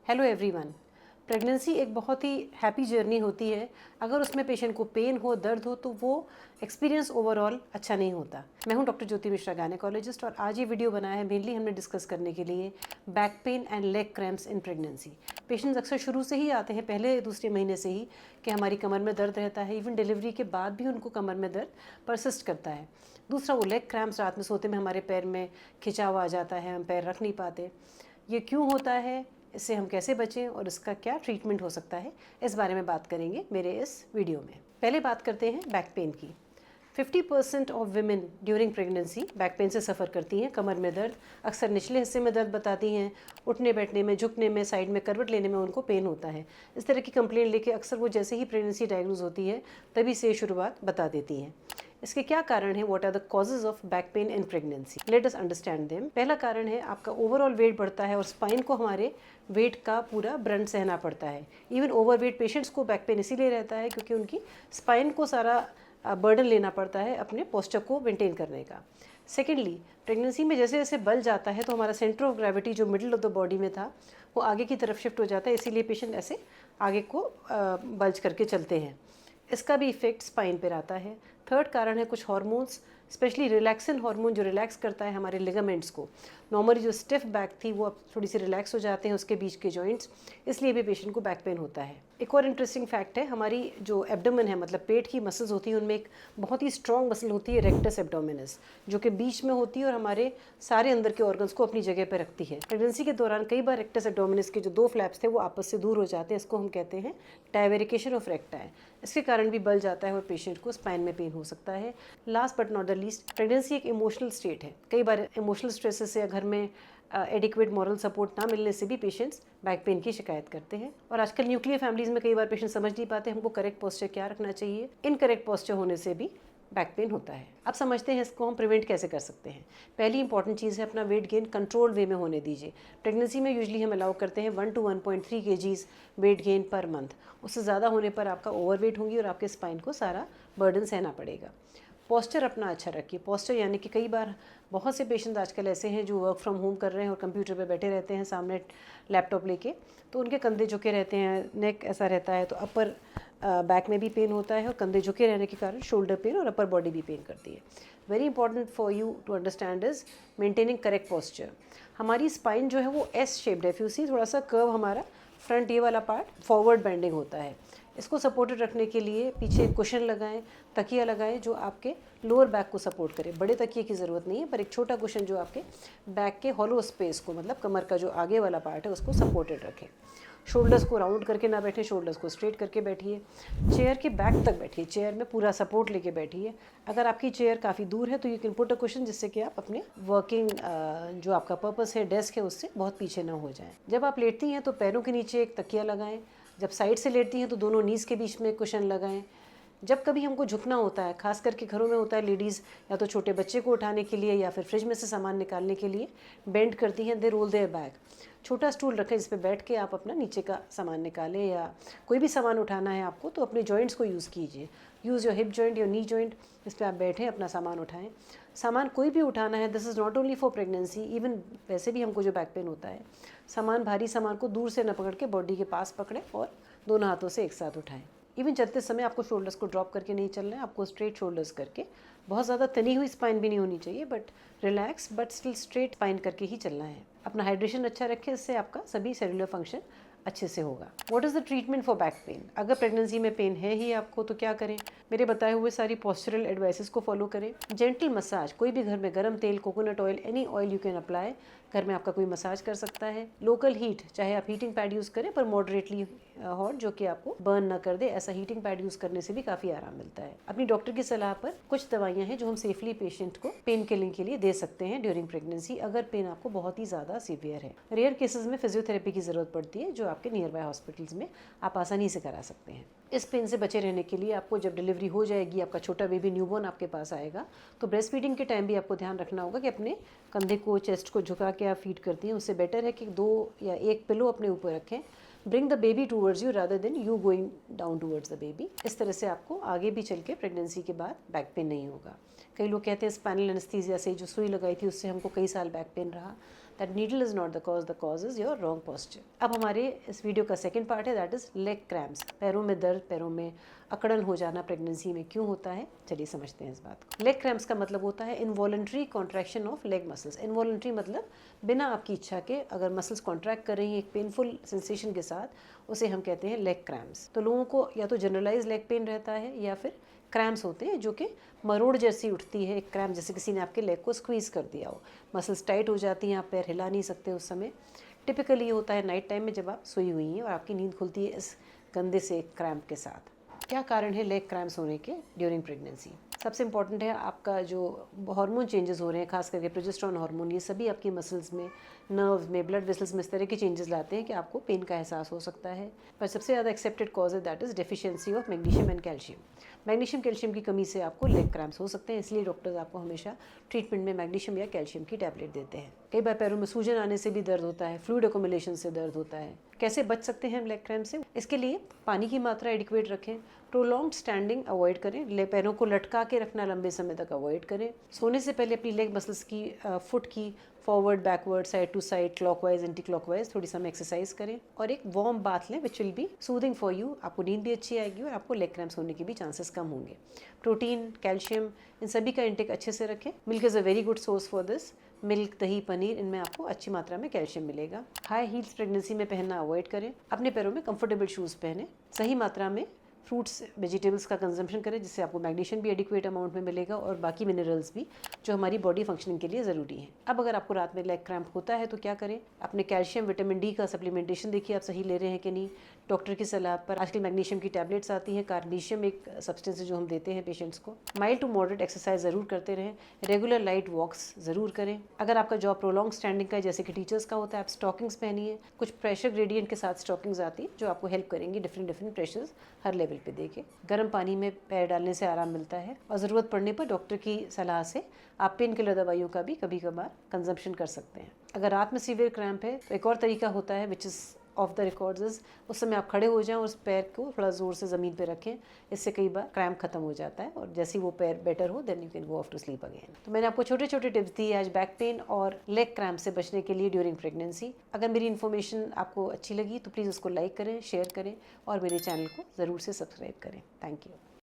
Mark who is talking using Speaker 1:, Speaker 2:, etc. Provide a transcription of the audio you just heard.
Speaker 1: Hello everyone. Pregnancy एक बहुत ही happy journey होती है। अगर उसमें पेशेंट को पेन हो, दर्द हो, तो वो एक्सपीरियंस ओवरऑल अच्छा नहीं होता। मैं हूं डॉक्टर ज्योति मिश्रा, गायनेकोलॉजिस्ट, और आज ये वीडियो बनाया है मेनली हमने डिस्कस करने के लिए back pain and leg cramps in pregnancy. Patients अक्सर शुरू से ही आते हैं, पहले दूसरे महीने से ही, कि हमारी कमर में दर्द रहता है। इवन डिलीवरी के बाद भी उनको कमर में दर्द परसिस्ट करता है। दूसरा, वो लेग क्रैम्प्स, रात में सोते में हमारे पैर में खिंचाव आ जाता है, हम पैर रख नहीं पाते। ये क्यों होता है, इससे हम कैसे बचें और इसका क्या ट्रीटमेंट हो सकता है, इस बारे में बात करेंगे मेरे इस वीडियो में। पहले बात करते हैं बैक पेन की। 50% of women during pregnancy back pain से सफ़र करती हैं। कमर में दर्द, अक्सर निचले हिस्से में दर्द बताती हैं। उठने बैठने में, झुकने में, साइड में करवट लेने में उनको पेन होता है। इस तरह की कंप्लेंट लेके अक्सर वो जैसे ही प्रेगनेंसी डायग्नोज होती है तभी से शुरुआत बता देती हैं। इसके क्या कारण है, what are the causes of back pain in pregnancy, let us understand them. पहला कारण है आपका ओवरऑल वेट बढ़ता है और स्पाइन को हमारे वेट का पूरा ब्रंट सहना पड़ता है। इवन ओवरवेट पेशेंट्स को बैक पेन इसीलिए रहता है क्योंकि उनकी स्पाइन को सारा बर्डन लेना पड़ता है अपने पोस्चर को मेंटेन करने का। सेकेंडली, प्रेगनेंसी में जैसे जैसे बल जाता है तो हमारा सेंटर ऑफ ग्रेविटी जो मिडिल ऑफ द बॉडी में था वो आगे की तरफ शिफ्ट हो जाता है, इसीलिए पेशेंट ऐसे आगे को बल्ज करके चलते हैं। इसका भी इफेक्ट स्पाइन पर आता है। थर्ड कारण है कुछ हार्मोन्स, स्पेशली रिलैक्सिन हार्मोन जो रिलैक्स करता है हमारे लिगामेंट्स को। नॉर्मली जो स्टिफ बैक थी वो अब थोड़ी सी रिलैक्स हो जाते हैं उसके बीच के जॉइंट्स, इसलिए भी पेशेंट को बैक पेन होता है। एक और इंटरेस्टिंग फैक्ट है, हमारी जो एब्डोमेन है, मतलब पेट की मसल्स होती हैं, उनमें एक बहुत ही स्ट्रॉन्ग मसल होती है रेक्टस एब्डोमिनस, जो कि बीच में होती है और हमारे सारे अंदर के ऑर्गन्स को अपनी जगह पर रखती है। प्रेगनेंसी के दौरान कई बार रेक्टस एब्डोमिनस के जो दो फ्लैप्स थे वो आपस से दूर हो जाते हैं, इसको हम कहते हैं डायवेरिकेशन ऑफ रेक्टाई। इसके कारण भी बल जाता है और पेशेंट को स्पाइन में पेन हो सकता है। Last but not the least, pregnancy एक इमोशनल स्टेट है। कई बार इमोशनल स्ट्रेसेस से या घर में एडिक्वेट मॉरल सपोर्ट ना मिलने से भी पेशेंट्स बैक पेन की शिकायत करते हैं। और आजकल न्यूक्लियर फैमिलीज में कई बार पेशेंट समझ नहीं पाते हमको करेक्ट पोस्चर क्या रखना चाहिए। इनकरेक्ट पोस्चर होने से भी बैक पेन होता है। अब समझते हैं इसको हम प्रिवेंट कैसे कर सकते हैं। पहली इंपॉर्टेंट चीज़ है अपना वेट गेन कंट्रोल वे में होने दीजिए। प्रेगनेंसी में यूजुअली हम अलाउ करते हैं 1 to 1.3 kgs weight gain per month. उससे ज़्यादा होने पर आपका ओवरवेट होंगी और आपके स्पाइन को सारा बर्डन सहना पड़ेगा। पोस्चर अपना अच्छा रखिए। पोस्चर यानी कि कई बार बहुत से पेशेंट आजकल ऐसे हैं जो वर्क फ्रॉम होम कर रहे हैं और कंप्यूटर पे बैठे रहते हैं सामने लैपटॉप लेके, तो उनके कंधे झुके रहते हैं, नेक ऐसा रहता है, तो अपर बैक में भी पेन होता है और कंधे झुके रहने के कारण शोल्डर पेन और अपर बॉडी भी पेन करती है। Very important for you to understand is maintaining correct posture. हमारी स्पाइन जो है वो एस शेप्ड है। इफ यू सी, थोड़ा सा कर्व हमारा फ्रंट ये वाला पार्ट फॉरवर्ड बेंडिंग होता है। इसको सपोर्टेड रखने के लिए पीछे कुशन लगाएं, तकिया लगाएं जो आपके लोअर बैक को सपोर्ट करे। बड़े तकिए की ज़रूरत नहीं है, पर एक छोटा कुशन जो आपके बैक के हॉलो स्पेस को, मतलब कमर का जो आगे वाला पार्ट है, उसको सपोर्टेड रखें। शोल्डर्स को राउंड करके ना बैठे, शोल्डर्स को स्ट्रेट करके बैठिए। चेयर के बैक तक बैठिए, चेयर में पूरा सपोर्ट लेके बैठिए। अगर आपकी चेयर काफ़ी दूर है तो you can put a cushion, जिससे कि आप अपने वर्किंग जो आपका पर्पस है, डेस्क है, उससे बहुत पीछे ना हो जाएं। जब आप लेटती हैं तो पैरों के नीचे एक तकिया लगाएं। जब साइड से लेटती हैं तो दोनों नीज़ के बीच में कुशन लगाएं। जब कभी हमको झुकना होता है, खास करके घरों में होता है, लेडीज़ या तो छोटे बच्चे को उठाने के लिए या फिर फ्रिज में से सामान निकालने के लिए बेंड करती हैं, दे रोल देयर बैग। छोटा स्टूल रखें जिस पे बैठ के आप अपना नीचे का सामान निकालें, या कोई भी सामान उठाना है आपको तो अपने जॉइंट्स को यूज़ कीजिए। Use your hip joint, your knee joint, इस पर आप बैठें, अपना सामान उठाएं। सामान कोई भी उठाना है, this is not only for pregnancy, even वैसे भी हमको जो बैक पेन होता है, सामान, भारी सामान को दूर से न पकड़ के बॉडी के पास पकड़ें और दोनों हाथों से एक साथ उठाएं। इवन चलते समय आपको शोल्डर्स को ड्रॉप करके नहीं चलना है, आपको स्ट्रेट शोल्डर्स करके, बहुत ज़्यादा तनी हुई स्पाइन भी नहीं होनी चाहिए, but relax but still straight spine करके ही चलना है। अपना हाइड्रेशन अच्छा रखें, इससे आपका सभी सेलुलर फंक्शन अच्छे से होगा। What is the treatment for back pain? अगर प्रेगनेंसी में पेन है ही आपको तो क्या करें? मेरे बताए हुए सारी पॉस्चरल एडवाइसेस को फॉलो करें। जेंटल मसाज, कोई भी घर में गर्म तेल, coconut oil, any oil you can apply, घर में आपका कोई मसाज कर सकता है। लोकल हीट, चाहे आप हीटिंग पैड यूज़ करें पर मॉडरेटली हॉट, जो कि आपको बर्न ना कर दे, ऐसा हीटिंग पैड यूज़ करने से भी काफ़ी आराम मिलता है। अपनी डॉक्टर की सलाह पर कुछ दवाइयाँ हैं जो हम सेफली पेशेंट को पेन किलिंग के लिए दे सकते हैं ड्यूरिंग प्रेगनेंसी, अगर पेन आपको बहुत ही ज़्यादा सीवियर है। रेयर केसेस में फिजियोथेरेपी की ज़रूरत पड़ती है, जो आपके नियर बाय हॉस्पिटल्स में आप आसानी से करा सकते हैं। इस पेन से बचे रहने के लिए आपको, जब डिलीवरी हो जाएगी, आपका छोटा बेबी न्यूबॉर्न आपके पास आएगा, तो ब्रेस्ट फीडिंग के टाइम भी आपको ध्यान रखना होगा कि अपने कंधे को, चेस्ट को झुका के आप फीड करती हैं। उससे बेटर है कि 2 या 1 पिलो अपने ऊपर रखें। Bring the baby towards you rather than you going down towards the baby. इस तरह से आपको आगे भी चल के प्रेगनेंसी के बाद बैक पेन नहीं होगा। कई लोग कहते हैं स्पाइनल एनेस्थीसिया से जो सुई लगाई थी उससे हमको कई साल बैक पेन रहा। That needle is not the cause is your wrong posture. अब हमारे इस वीडियो का सेकंड पार्ट है, दैट इज़ लेग क्रैम्प्स। पैरों में दर्द, पैरों में अकड़न हो जाना प्रेगनेंसी में क्यों होता है, चलिए समझते हैं इस बात को। लेग क्रैम्प्स का मतलब होता है involuntary contraction of leg muscles. Involuntary मतलब बिना आपकी इच्छा के अगर मसल्स कॉन्ट्रैक्ट कर रही हैं एक पेनफुल सेंसेशन के साथ, उसे हम कहते हैं लेग क्रैम्प्स। तो लोगों को या तो जनरलाइज लेग पेन रहता है या फिर क्रैम्प्स होते हैं जो कि मरोड़ जैसी उठती है। एक क्रैम्प जैसे किसी ने आपके लेग को स्क्वीज़ कर दिया हो, मसल्स टाइट हो जाती हैं, आप पैर हिला नहीं सकते उस समय। टिपिकली ये होता है नाइट टाइम में जब आप सोई हुई हैं और आपकी नींद खुलती है इस गंदे से क्रैम्प के साथ। क्या कारण है लेग क्रैम्प्स होने के ड्यूरिंग प्रेगनेंसी? सबसे इंपॉर्टेंट है आपका जो हार्मोन चेंजेस हो रहे हैं, खास करके प्रोजेस्टेरोन हार्मोन, ये सभी आपकी मसल्स में, नर्व्स में, ब्लड वेसल्स में इस तरह के चेंजेस लाते हैं कि आपको पेन का एहसास हो सकता है। पर सबसे ज़्यादा एक्सेप्टेड कॉज है that is deficiency of magnesium and calcium. Magnesium calcium की कमी से आपको लेग क्रैम्प्स हो सकते हैं, इसलिए डॉक्टर्स आपको हमेशा ट्रीटमेंट में मैग्नीशियम या कैल्शियम की टैबलेट देते हैं। कई बार पैरों में सूजन आने से भी दर्द होता है, फ्लूइड अकोमुलेशन से दर्द होता है। कैसे बच सकते हैं हम लेग क्रैम्प से? इसके लिए पानी की मात्रा एडिक्वेट रखें, प्रोलॉन्ग्ड स्टैंडिंग अवॉइड करें, पैरों को लटका के रखना लंबे समय तक अवॉइड करें। सोने से पहले अपनी लेग मसल्स की फुट की forward, backward, side to side, clockwise, anti clockwise थोड़ी समय एक्सरसाइज करें और एक वार्म बाथ लें which will be soothing for you. आपको नींद भी अच्छी आएगी और आपको लेग क्रैम्प्स होने के भी चांसेस कम होंगे। प्रोटीन, कैल्शियम, इन सभी का इंटेक अच्छे से रखें। Milk is a very good source for this. Milk, दही, पनीर, इनमें आपको अच्छी मात्रा में कैल्शियम मिलेगा। हाई हील्स प्रेगनेंसी में पहनना अवॉइड करें। अपने पैरों में कंफर्टेबल शूज़ पहने। सही मात्रा में फ्रूट्स, वेजिटेबल्स का कंजम्पशन करें जिससे आपको मैग्नीशियम भी एडिक्वेट अमाउंट में मिलेगा और बाकी मिनरल्स भी जो हमारी बॉडी फंक्शनिंग के लिए ज़रूरी है। अब अगर आपको रात में लेग क्रैम्प होता है तो क्या करें? अपने कैल्शियम, विटामिन डी का सप्लीमेंटेशन देखिए आप सही ले रहे हैं कि नहीं। डॉक्टर की सलाह पर आजकल मैग्नीशियम की टैबलेट्स आती हैं, कार्निशियम एक सब्सटेंस है जो हम देते हैं पेशेंट्स को। माइल्ड टू मॉडरेट एक्सरसाइज ज़रूर करते रहें। रेगुलर लाइट वॉक्स ज़रूर करें। अगर आपका जॉब प्रोलॉन्ग स्टैंडिंग का है जैसे कि टीचर्स का होता है, आप स्टॉकिंग्स पहनिए। कुछ प्रेशर ग्रेडियंट के साथ स्टॉकिंग्स आती हैं जो आपको हेल्प करेंगी डिफरेंट प्रेशर्स हर लेवल पे देके। गर्म पानी में पैर डालने से आराम मिलता है और ज़रूरत पड़ने पर डॉक्टर की सलाह से आप पेन किलर दवाइयों का भी कभी कभार कंजम्पशन कर सकते हैं। अगर रात में सीवियर क्रैम्प है तो एक और तरीका होता है which is of the records is उस समय आप खड़े हो जाएं और उस पैर को थोड़ा ज़ोर से ज़मीन पे रखें। इससे कई बार क्रैम्प खत्म हो जाता है और जैसे ही वो पैर बेटर हो then you can go off to sleep again. तो मैंने आपको छोटे छोटे टिप्स दिए आज बैक पेन और लेग क्रैम्प से बचने के लिए ड्यूरिंग प्रेगनेंसी। अगर मेरी इन्फॉर्मेशन आपको अच्छी लगी तो प्लीज़ उसको लाइक करें, शेयर करें और मेरे चैनल को ज़रूर से सब्सक्राइब करें। Thank you.